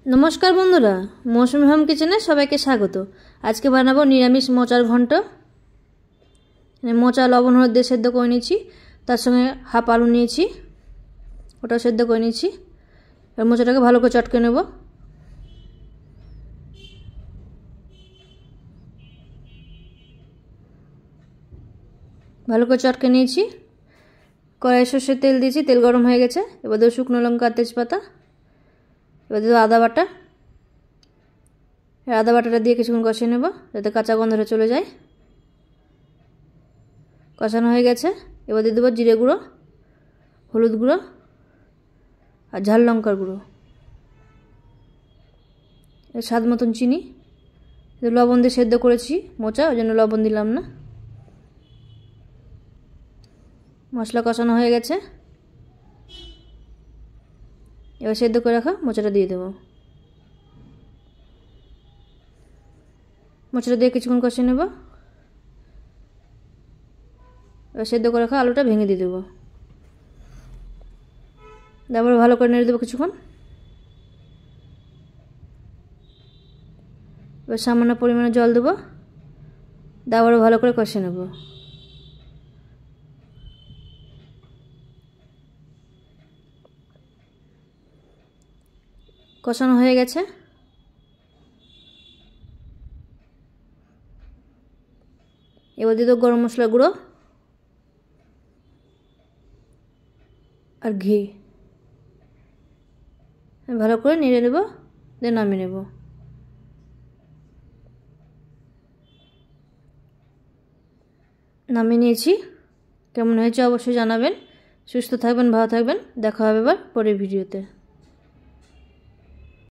नमस्कार बंधुरा मौसुमी होम किचेने सबाइके स्वागत। आज के बानाबो निरामिष मोचार घंट। मोचा लवण हलुद दिये सेদ্ধ करे निয়েছি, तार संगे हाफ आलू निয়েছি, ওটা सेদ্ধ করে নিয়েছি। আর মোচাটাকে ভালো করে চটকে নেব। ভালো করে চটকে নিয়েছি। কড়াইয়ে সরষের তেল দিয়েছি, তেল গরম হয়ে গেছে। এবার দেব শুকনো লঙ্কা আর তেজপাতা। এবার দেব আদা বাটা। আদা বাটাটা দিয়ে কিছুক্ষণ কষিয়ে নেব যাতে কাঁচা গন্ধটা চলে যায়। কষানো হয়ে গেছে। এবার দিয়ে দেব জিরে গুঁড়ো, হলুদ গুঁড়ো আর ঝাল লঙ্কার গুঁড়ো, স্বাদ মতন চিনি। লবণ দিয়ে সেদ্ধ করেছি মোচা, ওই জন্য লবণ দিলাম না। মশলা কষানো হয়ে গেছে। এবার সেদ্ধ করে রাখা মোচাটা দিয়ে দেব। মোচাটা দিয়ে কিছুক্ষণ কষিয়ে নেব। এবার সেদ্ধ করে রাখা আলুটা ভেঙে দিয়ে দেবো। তারপরে ভালো করে নেড়ে দেবো কিছুক্ষণ। এবার সামান্য পরিমাণে জল দেবো। তারপরে ভালো করে কষিয়ে নেব। কষানো হয়ে গেছে। এবার দিয়ে দেবো গরম মশলা গুঁড়ো আর ঘি। ভালো করে নেড়ে নেব, দিয়ে নামিয়ে নেব। নামিয়ে নিয়েছি। কেমন হয়েছে অবশ্যই জানাবেন। সুস্থ থাকবেন, ভালো থাকবেন। দেখা হবে এবার পরের ভিডিওতে।